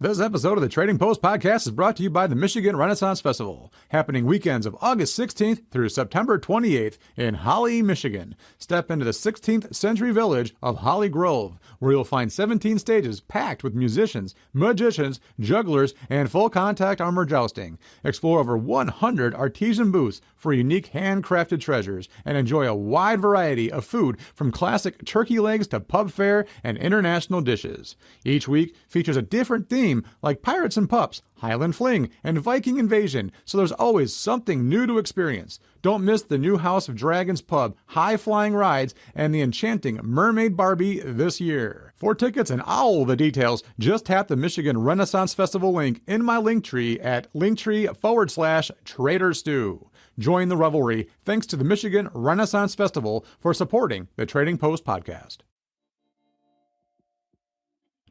This episode of the Trading Post Podcast is brought to you by the Michigan Renaissance Festival, happening weekends of August 16th through September 28th in Holly, Michigan. Step into the 16th century village of Holly Grove, where you'll find 17 stages packed with musicians, magicians, jugglers, and full-contact armor jousting. Explore over 100 artisan booths for unique handcrafted treasures, and enjoy a wide variety of food from classic turkey legs to pub fare and international dishes. Each week features a different theme like Pirates and Pups, Highland Fling, and Viking Invasion, so there's always something new to experience. Don't miss the new House of Dragons pub, high-flying rides, and the enchanting Mermaid Barbie this year. For tickets and all the details, just tap the Michigan Renaissance Festival link in my Linktree at linktree.com/TraderStew. Join the revelry thanks to the Michigan Renaissance Festival for supporting the Trading Post Podcast.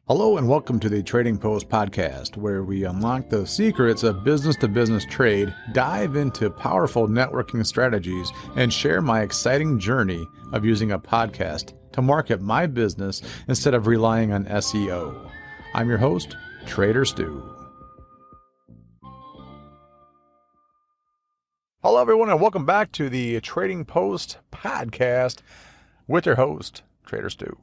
Hello and welcome to the Trading Post Podcast, where we unlock the secrets of business-to-business trade, dive into powerful networking strategies, and share my exciting journey of using a podcast to market my business instead of relying on SEO. I'm your host, Trader Stu. Hello everyone and welcome back to the Trading Post Podcast with your host, Trader Stu.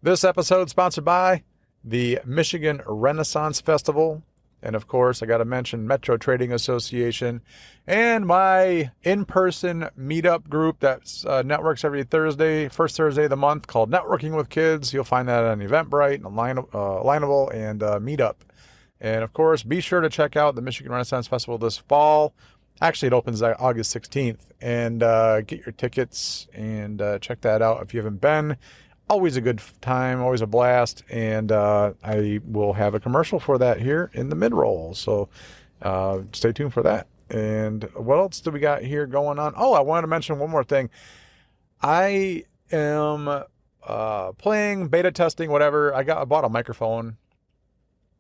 This episode sponsored by the Michigan Renaissance Festival, and of course I got to mention Metro Trading Association and my in-person meetup group that networks every Thursday, first Thursday of the month, called Networking with Kids. You'll find that on Eventbrite, and Alignable, and Meetup. And of course, be sure to check out the Michigan Renaissance Festival this fall. Actually, it opens August 16th, and get your tickets and check that out if you haven't been. Always a good time, always a blast, and I will have a commercial for that here in the mid-roll, so stay tuned for that. And what else do we got here going on? Oh, I wanted to mention one more thing. I am playing, beta testing, whatever. I bought a microphone,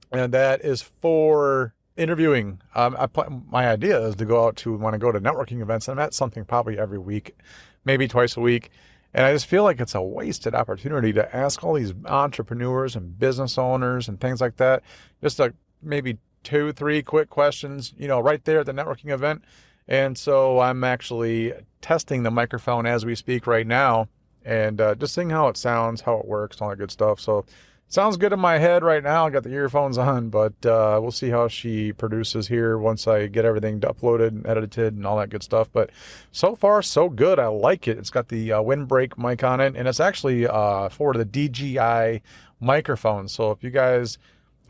and that is for interviewing. My idea is to go to networking events, and I'm at something probably every week, maybe twice a week. And I just feel like it's a wasted opportunity to ask all these entrepreneurs and business owners and things like that, just maybe 2-3 quick questions, right there at the networking event. And so I'm actually testing the microphone as we speak right now, and just seeing how it sounds, how it works, all that good stuff. So sounds good in my head right now. I got the earphones on, but we'll see how she produces here once I get everything uploaded and edited and all that good stuff. But so far, so good. I like it. It's got the windbreak mic on it, and it's actually for the DJI microphone. So if you guys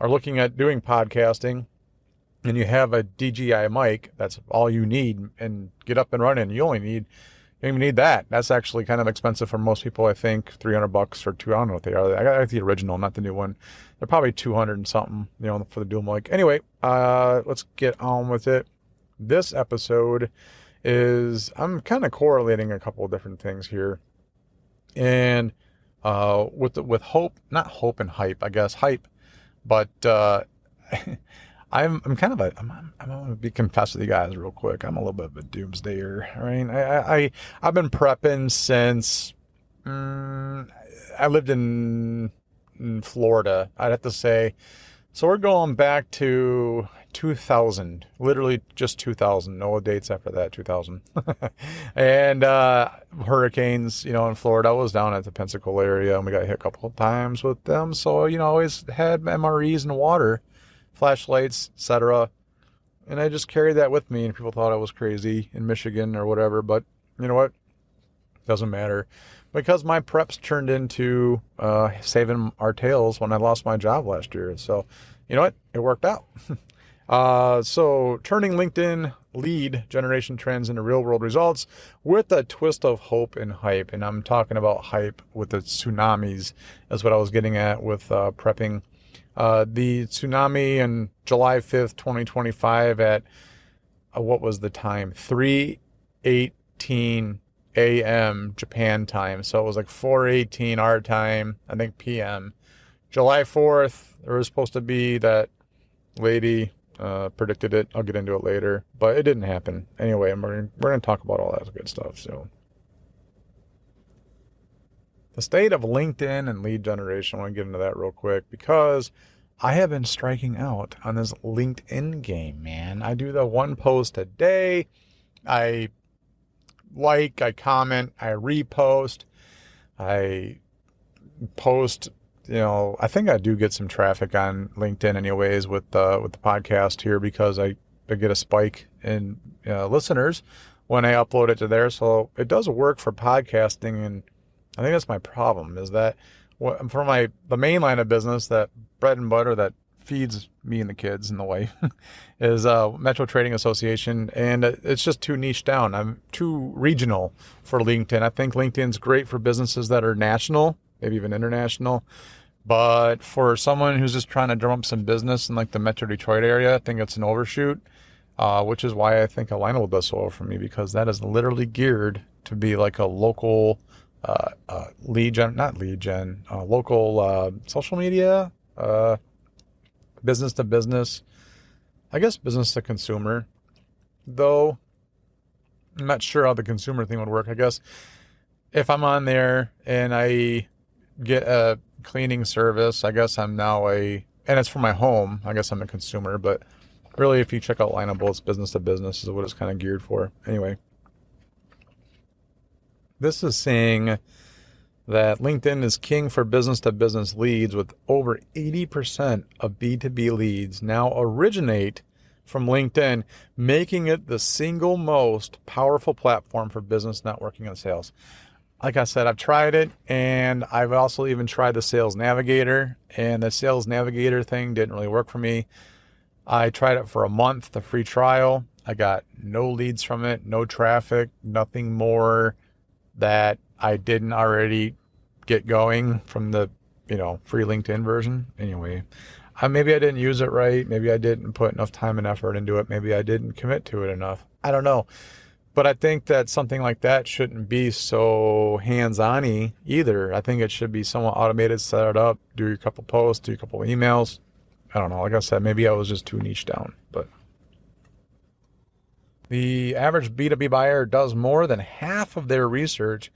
are looking at doing podcasting and you have a DJI mic, that's all you need, and get up and running. You don't even need that. That's actually kind of expensive for most people, I think. $300 or two. I don't know what they are. I got the original, not the new one. They're probably 200 and something, for the dual mic. Anyway, let's get on with it. This episode I'm kind of correlating a couple of different things here. And with hope, not hope and hype, I guess, hype, but I'm going to confess with you guys real quick. I'm a little bit of a doomsdayer. Right? I've been prepping since I lived in Florida, I'd have to say. So we're going back to 2000, literally just 2000. No dates after that, 2000. And hurricanes, in Florida. I was down at the Pensacola area, and we got hit a couple of times with them. So, always had MREs and water, flashlights, etc. And I just carried that with me, and people thought I was crazy in Michigan or whatever, but you know what? Doesn't matter, because my preps turned into saving our tails when I lost my job last year. So you know what? It worked out. So turning LinkedIn lead generation trends into real world results with a twist of hope and hype. And I'm talking about hype with the tsunamis, is what I was getting at with prepping. The tsunami on July 5th, 2025 at, what was the time? 3:18 a.m. Japan time. So it was like 4:18 our time, I think p.m. July 4th, there was supposed to be that lady predicted it. I'll get into it later, but it didn't happen. Anyway, we're going to talk about all that good stuff. So the state of LinkedIn and lead generation, I want to get into that real quick, because I have been striking out on this LinkedIn game, man. I do the one post a day. I I comment, I repost, I post. I think I do get some traffic on LinkedIn anyways with the podcast here because I get a spike in listeners when I upload it to there. So it does work for podcasting, and I think that's my problem is that for the main line of business, that bread and butter that feeds me and the kids and the wife is Metro Trading Association, and it's just too niche down. I'm too regional for LinkedIn. I think LinkedIn's great for businesses that are national, maybe even international. But for someone who's just trying to drum up some business in like the Metro Detroit area, I think it's an overshoot, which is why I think Alignable does so well for me, because that is literally geared to be like a local local social media, business to business, I guess business to consumer, though I'm not sure how the consumer thing would work. I guess if I'm on there and I get a cleaning service, I guess I'm now and it's for my home, I guess I'm a consumer, but really if you check out Alignable, it's business to business is what it's kind of geared for. Anyway, this is saying that LinkedIn is king for business to business leads, with over 80% of B2B leads now originate from LinkedIn, making it the single most powerful platform for business networking and sales. Like I said, I've tried it, and I've also even tried the Sales Navigator, and the Sales Navigator thing didn't really work for me. I tried it for a month, the free trial. I got no leads from it, no traffic, nothing more that I didn't already get going from the, free LinkedIn version. Anyway, maybe I didn't use it right. Maybe I didn't put enough time and effort into it. Maybe I didn't commit to it enough. I don't know. But I think that something like that shouldn't be so hands-on-y either. I think it should be somewhat automated, set it up, do your couple posts, do a couple emails. I don't know. Like I said, maybe I was just too niche down. But the average B2B buyer does more than half of their research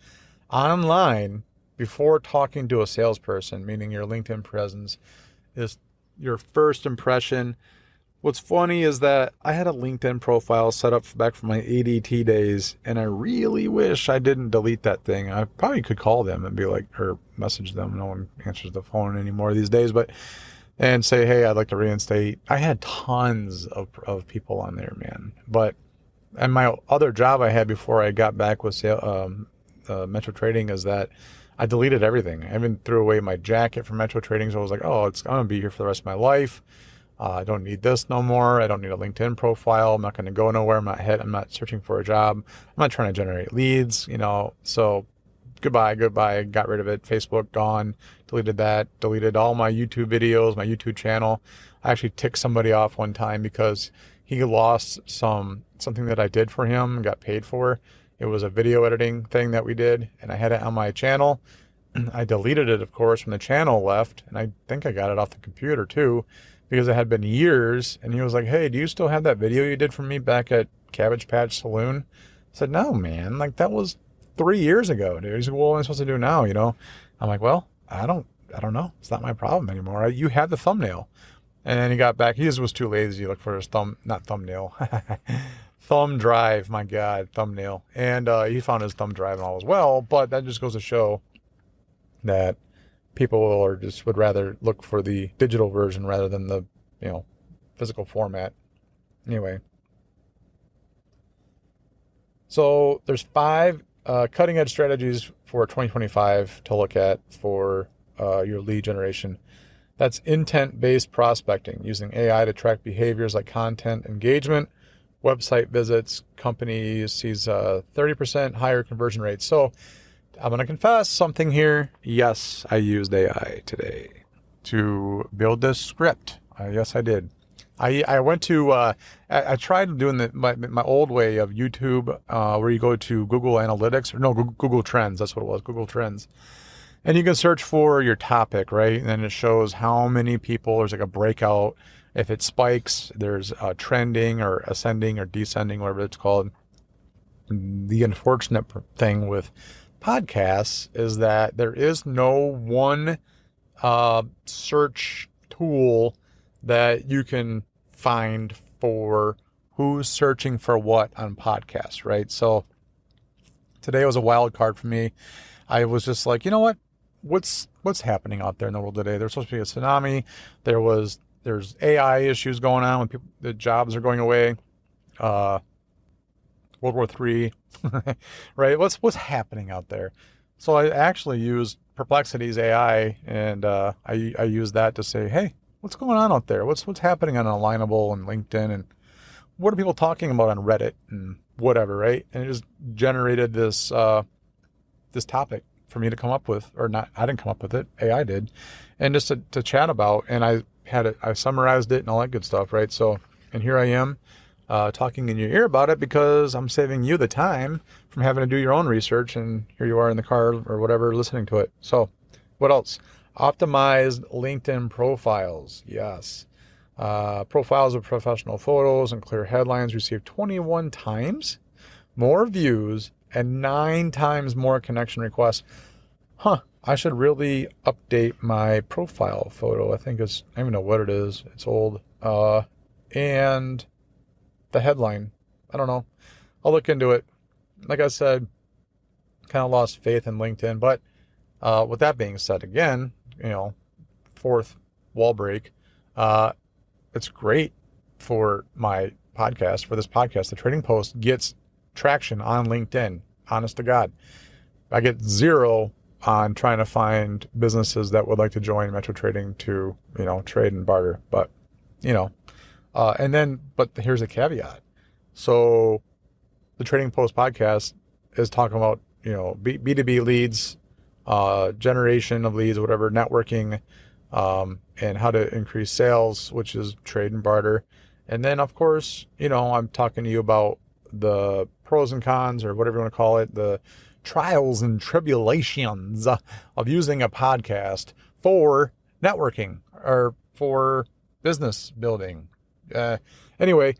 online before talking to a salesperson, meaning your LinkedIn presence is your first impression. What's funny is that I had a LinkedIn profile set up back from my ADT days, and I really wish I didn't delete that thing. I probably could call them and be like, or message them. No one answers the phone anymore these days, and say, hey, I'd like to reinstate. I had tons of people on there, man. And my other job I had before I got back with Metro Trading is that I deleted everything. I even threw away my jacket from Metro Trading, so I was like, I'm going to be here for the rest of my life. I don't need this no more. I don't need a LinkedIn profile. I'm not going to go nowhere. I'm not searching for a job. I'm not trying to generate leads, So goodbye. Got rid of it. Facebook gone. Deleted that. Deleted all my YouTube videos, my YouTube channel. I actually ticked somebody off one time because he lost something that I did for him and got paid for. It was a video editing thing that we did, and I had it on my channel. I deleted it, of course, when the channel left, and I think I got it off the computer too, because it had been years. And he was like, hey, do you still have that video you did for me back at Cabbage Patch Saloon? I said, no, man, like that was 3 years ago, dude. He's like, well, what am I supposed to do now? I'm like, well, I don't know. It's not my problem anymore. You have the thumbnail. And then he got back. He just was too lazy to look for his thumb drive. My God, thumbnail. And he found his thumb drive and all as well. But that just goes to show that people would rather look for the digital version rather than the, physical format. Anyway. So there's 5 cutting edge strategies for 2025 to look at for your lead generation. That's intent-based prospecting, using AI to track behaviors like content engagement, website visits. Companies sees 30% higher conversion rates. So I'm going to confess something here. Yes, I used AI today to build this script. Yes, I did. I went to, I tried doing my old way of YouTube, where you go to Google Analytics, Google Trends. That's what it was, Google Trends. And you can search for your topic, right? And then it shows how many people, there's like a breakout. If it spikes, there's trending or ascending or descending, whatever it's called. The unfortunate thing with podcasts is that there is no one search tool that you can find for who's searching for what on podcasts, right? So today was a wild card for me. I was just like, you know what? What's happening out there in the world today? There's supposed to be a tsunami. There's AI issues going on when the jobs are going away. World War III, right? What's happening out there? So I actually used Perplexity's AI, and I used that to say, hey, what's going on out there? What's happening on Alignable and LinkedIn, and what are people talking about on Reddit and whatever, right? And it just generated this this topic for me to come up with, or not. I didn't come up with it, AI did, and just to chat about. And I summarized it and all that good stuff, right? So, and here I am talking in your ear about it because I'm saving you the time from having to do your own research, and here you are in the car or whatever listening to it. So, what else? Optimized LinkedIn profiles. Yes. Profiles of professional photos and clear headlines received 21 times more views and 9 times more connection requests. I should really update my profile photo. I don't even know what it is. It's old. And the headline, I don't know. I'll look into it. Like I said, kind of lost faith in LinkedIn. But with that being said, again, fourth wall break, it's great for my podcast, for this podcast. The Trading Post gets traction on LinkedIn, honest to God. I get zero on trying to find businesses that would like to join Metro Trading to, trade and barter. But, but here's a caveat. So the Trading Post podcast is talking about, B2B leads, generation of leads, whatever, networking, and how to increase sales, which is trade and barter. And then, of course, I'm talking to you about the pros and cons, or whatever you want to call it, the trials and tribulations of using a podcast for networking or for business building. Anyway,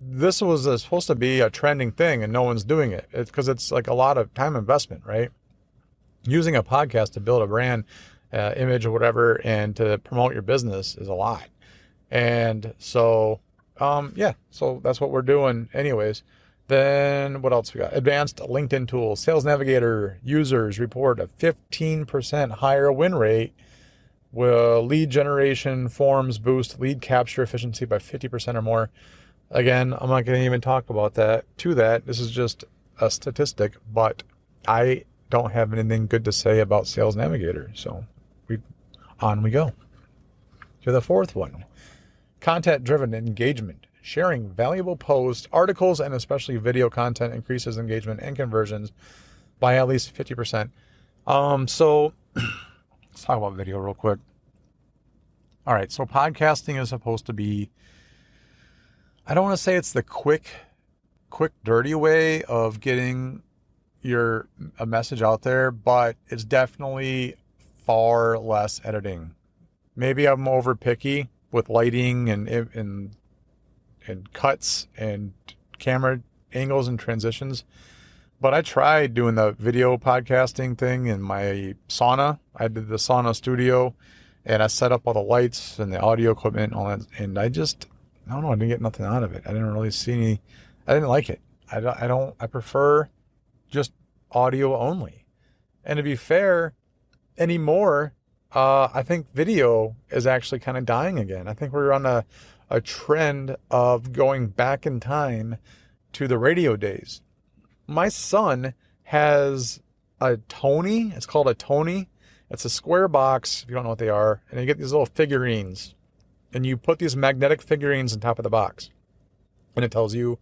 this was supposed to be a trending thing, and no one's doing it. It's because it's like a lot of time investment, right? Using a podcast to build a brand image or whatever and to promote your business is a lot. And so, so that's what we're doing anyways. Then what else we got? Advanced LinkedIn tools. Sales Navigator users report a 15% higher win rate. Will lead generation forms boost lead capture efficiency by 50% or more. Again, I'm not going to even talk about that. This is just a statistic, but I don't have anything good to say about Sales Navigator. So on we go to the fourth one. Content-driven engagement. Sharing valuable posts, articles, and especially video content increases engagement and conversions by at least 50%. So let's talk about video real quick. All right, so podcasting is supposed to be, I don't want to say it's the quick, dirty way of getting a message out there, but it's definitely far less editing. Maybe I'm over picky with lighting and cuts and camera angles and transitions. But I tried doing the video podcasting thing in my sauna. I did the sauna studio, and I set up all the lights and the audio equipment and all that. And I don't know, I didn't get nothing out of it. I didn't really see I didn't like it. I prefer just audio only. And to be fair, anymore, I think video is actually kind of dying again. I think we're on a trend of going back in time to the radio days. My son has a Tony. It's called a Tony. It's a square box, if you don't know what they are. And you get these little figurines. And you put these magnetic figurines on top of the box. And it tells you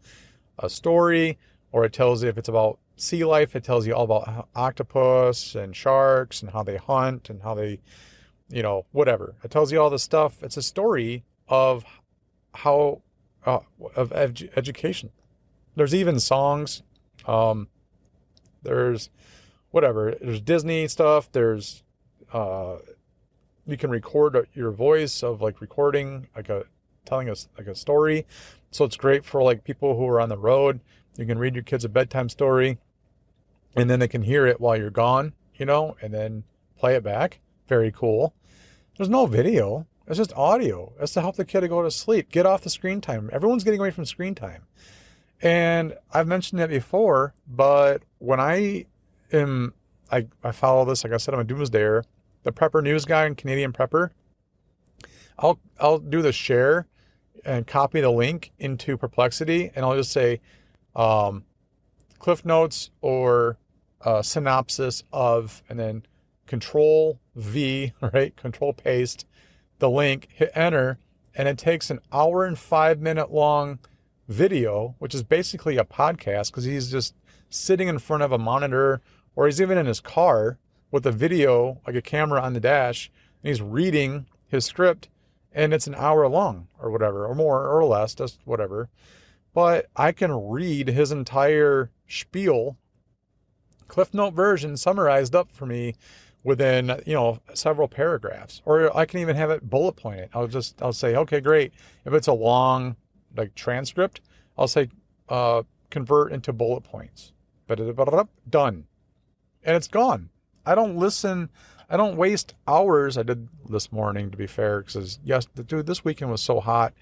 a story, or it tells you if it's about sea life, it tells you all about octopus and sharks and how they hunt and how they, whatever. It tells you all this stuff. It's a story of education. There's even songs. There's whatever. There's Disney stuff. There's you can record your voice of recording telling us a story. So it's great for people who are on the road. You can read your kids a bedtime story, and then they can hear it while you're gone, and then play it back. Very cool. There's no video. It's just audio. It's to help the kid to go to sleep. Get off the screen time. Everyone's getting away from screen time. And I've mentioned it before, but when I follow this, like I said, I'm a doomsdayer, the Prepper News guy and Canadian Prepper, I'll do the share and copy the link into Perplexity, and I'll just say Cliff Notes or synopsis of, and then Control V, right? Control paste the link, hit enter, and it takes an hour and 5 minute long video, which is basically a podcast because he's just sitting in front of a monitor, or he's even in his car with a video, like a camera on the dash, and he's reading his script, and it's an hour long or whatever, or more or less, just whatever. But I can read his entire spiel, Cliff Note version, summarized up for me within, several paragraphs. Or I can even have it bullet pointed. I'll say, okay, great. If it's a long, like, transcript, I'll say, convert into bullet points. Done. And it's gone. I don't waste hours. I did this morning, to be fair, because this weekend was so hot.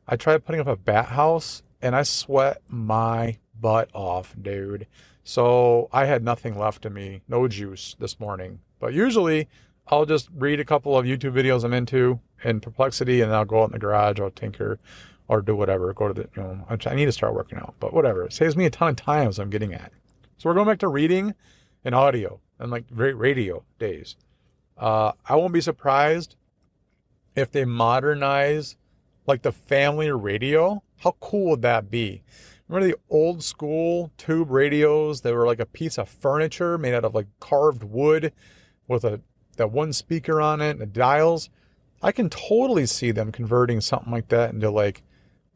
I tried putting up a bat house, and I sweat my butt off, dude. So I had nothing left in me, no juice this morning. But usually I'll just read a couple of YouTube videos I'm into in Perplexity, and then I'll go out in the garage, I'll tinker or do whatever. Go to the, I need to start working out, but whatever. It saves me a ton of time, as I'm getting at. So we're going back to reading and audio and like radio days. I won't be surprised if they modernize like the family radio. How cool would that be? Remember the old school tube radios that were like a piece of furniture made out of like carved wood with that one speaker on it and the dials? I can totally see them converting something like that into like,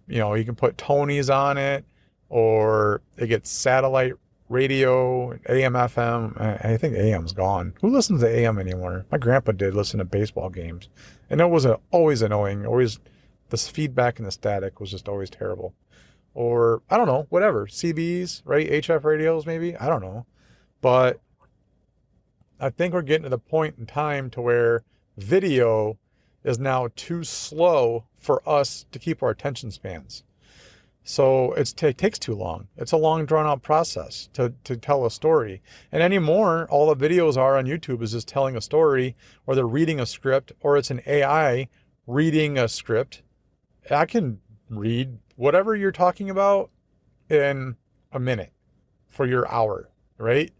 you can put Tonys on it, or they get satellite radio, AM, FM. I think AM's gone. Who listens to AM anymore? My grandpa did listen to baseball games, and it was always annoying. Always, the feedback and the static was just always terrible. Or, I don't know, whatever. CBs, right? HF radios, maybe? I don't know. But I think we're getting to the point in time to where video is now too slow for us to keep our attention spans. So it takes too long. It's a long, drawn-out process to tell a story. And anymore, all the videos are on YouTube is just telling a story, or they're reading a script, or it's an AI reading a script. I can read whatever you're talking about in a minute for your hour, right?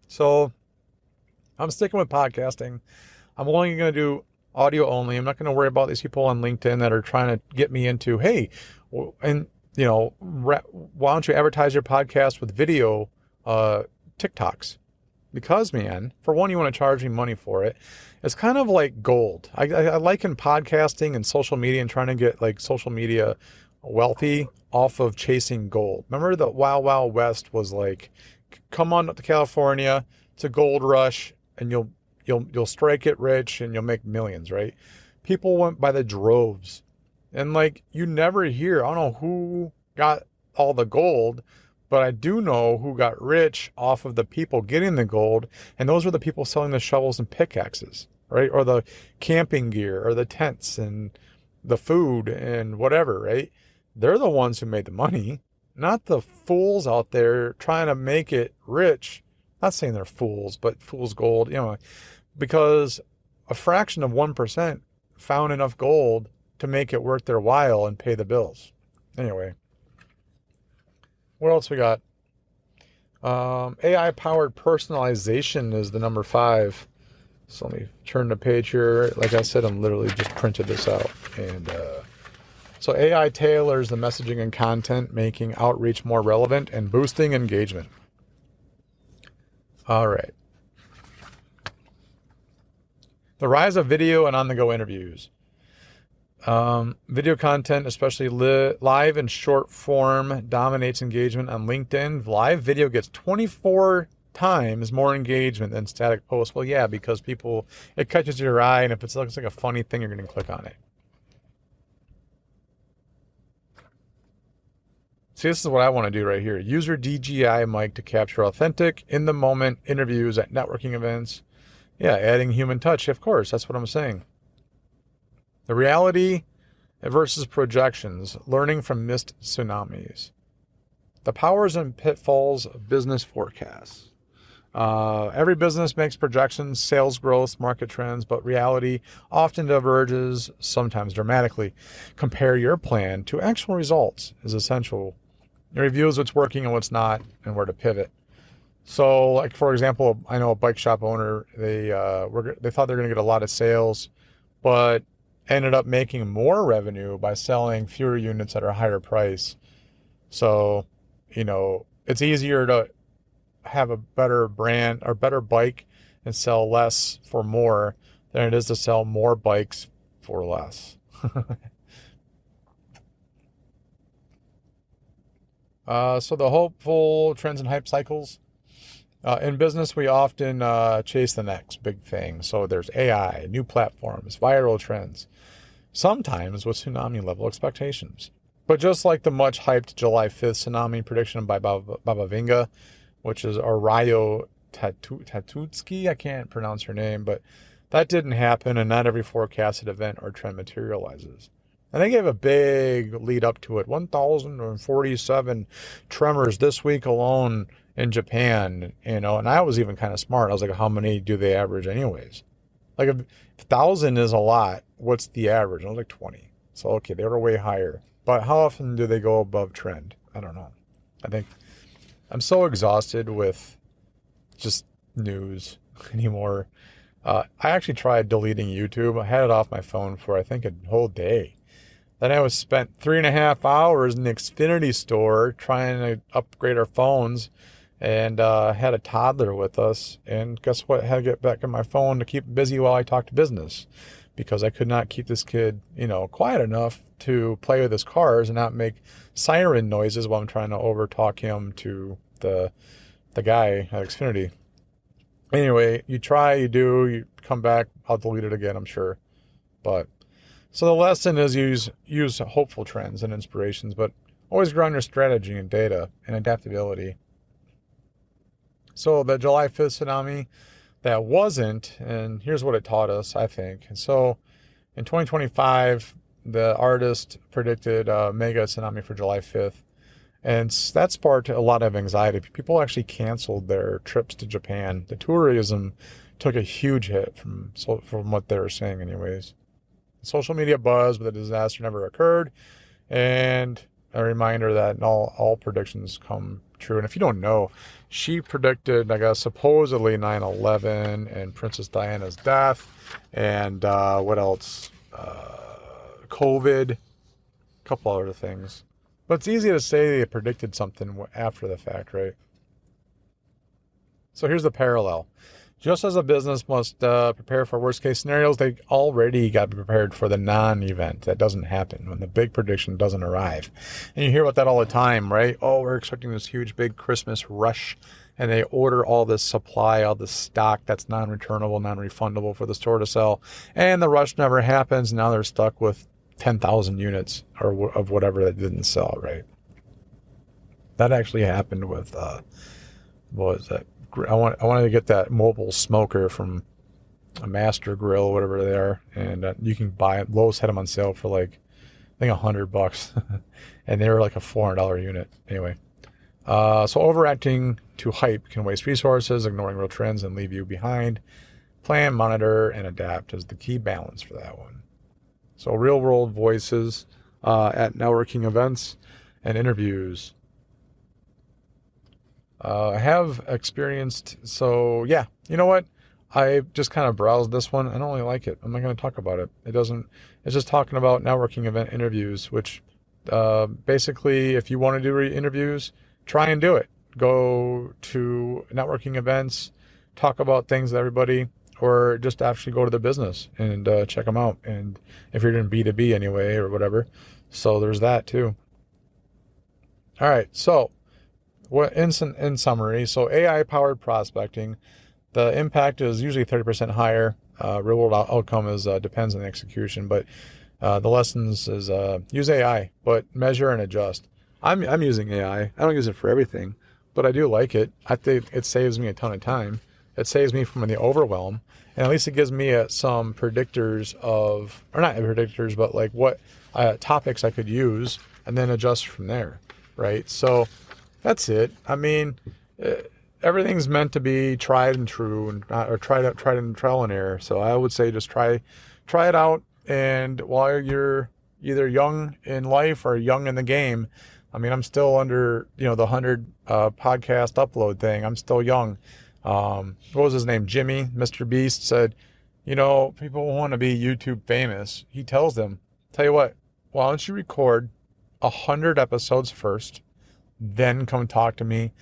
So I'm sticking with podcasting. I'm only going to do audio only. I'm not going to worry about these people on LinkedIn that are trying to get me into, hey, and why don't you advertise your podcast with video TikToks? Because, man, for one, you want to charge me money for it. It's kind of like gold. I liken podcasting and social media and trying to get like social media wealthy off of chasing gold. Remember the Wild Wild West was like, come on up to California, it's a gold rush, and you'll strike it rich and you'll make millions, right? People went by the droves. And like, you never hear, I don't know who got all the gold, but I do know who got rich off of the people getting the gold. And those were the people selling the shovels and pickaxes, right? Or the camping gear, or the tents and the food and whatever, right? They're the ones who made the money, not the fools out there trying to make it rich. Not saying they're fools, but fool's gold, because a fraction of 1% found enough gold to make it worth their while and pay the bills. Anyway, what else we got? AI-powered personalization is the number 5. So let me turn the page here. Like I said, I'm literally just printed this out. And so AI tailors the messaging and content, making outreach more relevant and boosting engagement. All right. The rise of video and on-the-go interviews. Video content, especially live and short form, dominates engagement on LinkedIn. Live video gets 24 times more engagement than static posts. Well, yeah, because it catches your eye, and if it looks like a funny thing, you're going to click on it. See, this is what I want to do right here. Use your DJI mic to capture authentic, in-the-moment interviews at networking events. Yeah, adding human touch, of course. That's what I'm saying. The reality versus projections, learning from missed tsunamis. The powers and pitfalls of business forecasts. Every business makes projections, sales growth, market trends, but reality often diverges, sometimes dramatically. Compare your plan to actual results is essential. It reviews what's working and what's not and where to pivot. So, like, for example, I know a bike shop owner, they thought they were going to get a lot of sales, but ended up making more revenue by selling fewer units at a higher price. So, it's easier to have a better brand or better bike and sell less for more than it is to sell more bikes for less. So the hopeful trends and hype cycles. In business, we often chase the next big thing. So there's AI, new platforms, viral trends, sometimes with tsunami level expectations. But just like the much hyped July 5th tsunami prediction by Baba Vinga, which is Arayo Tatutski, I can't pronounce her name, but that didn't happen, and not every forecasted event or trend materializes. And they gave a big lead up to it. 1,047 tremors this week alone in Japan, and I was even kind of smart. I was like, how many do they average anyways? Like, if 1,000 is a lot, what's the average? I was like 20. So, okay, they were way higher. But how often do they go above trend? I don't know. I think I'm so exhausted with just news anymore. I actually tried deleting YouTube. I had it off my phone for, I think, a whole day. Then I was spent 3.5 hours in the Xfinity store trying to upgrade our phones, and had a toddler with us. And guess what? I had to get back on my phone to keep busy while I talked business, because I could not keep this kid, quiet enough to play with his cars and not make siren noises while I'm trying to overtalk him to the guy at Xfinity. Anyway, you try, you do, you come back, I'll delete it again, I'm sure. But so the lesson is use hopeful trends and inspirations, but always ground your strategy in data and adaptability. So the July 5th tsunami, that wasn't, and here's what it taught us, I think. And so in 2025, the artist predicted a mega tsunami for July 5th. And that sparked a lot of anxiety. People actually canceled their trips to Japan. The tourism took a huge hit from what they were saying anyways. Social media buzz, but the disaster never occurred. And a reminder that all predictions come true. And if you don't know, she predicted, I guess, supposedly 9/11 and Princess Diana's death. And what else? COVID. A couple other things. But it's easy to say they predicted something after the fact, right? So here's the parallel. Just as a business must prepare for worst case scenarios, they already got prepared for the non-event. That doesn't happen when the big prediction doesn't arrive. And you hear about that all the time, right? Oh, we're expecting this huge big Christmas rush. And they order all this supply, all this stock that's non-returnable, non-refundable for the store to sell. And the rush never happens. Now they're stuck with 10,000 units or of whatever that didn't sell, right? That actually happened with, what was that? I wanted to get that mobile smoker from a Master Grill, whatever they are, and you can buy it. Lowe's had them on sale for like, I think $100, and they were like a $400 unit. Anyway, so overreacting to hype can waste resources, ignoring real trends, and leave you behind. Plan, monitor, and adapt is the key balance for that one. So real world voices at networking events and interviews. I have experienced, so yeah, you know what? I just kind of browsed this one. I don't really like it. I'm not going to talk about it. It's just talking about networking event interviews, which basically, if you want to do interviews, try and do it. Go to networking events, talk about things with everybody, or just actually go to their business and check them out. And if you're doing B2B anyway or whatever. So there's that too. All right. So what in summary, so AI-powered prospecting, the impact is usually 30% higher. Real-world outcome is depends on the execution, but the lessons is use AI, but measure and adjust. I'm using AI. I don't use it for everything, but I do like it. I think it saves me a ton of time. it saves me from the overwhelm, and at least it gives me some predictors of, or not predictors, but like what topics I could use, and then adjust from there, right? So that's it. I mean, everything's meant to be tried and true, and not, or tried and trial and error. So I would say just try it out, and while you're either young in life or young in the game. I mean, I'm still under, the 100 podcast upload thing. I'm still young. What was his name? Jimmy, Mr. Beast said, people want to be YouTube famous. He tells them, tell you what, why don't you record 100 episodes first, then come talk to me.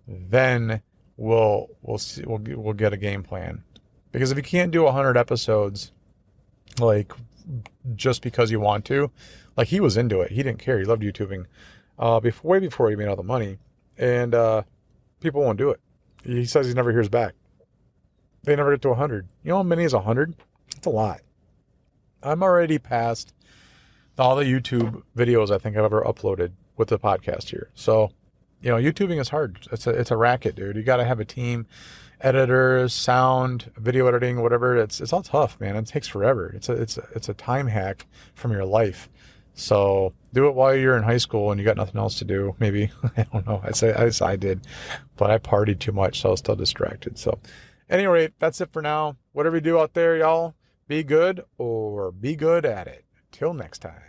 Then we'll see, we'll get a game plan. Because if you can't do 100 episodes, like just because you want to, like he was into it. He didn't care. He loved YouTubing. Way before he made all the money, and people won't do it. He says he never hears back. They never get to 100. You know how many is 100? It's a lot. I'm already past all the YouTube videos I think I've ever uploaded with the podcast here. So, YouTubing is hard. It's a racket, dude. You got to have a team, editors, sound, video editing, whatever. It's all tough, man. It takes forever. It's a time hack from your life. So do it while you're in high school and you got nothing else to do. Maybe, I don't know. I did, but I partied too much, so I was still distracted. So at any rate, that's it for now. Whatever you do out there, y'all, be good or be good at it. Till next time.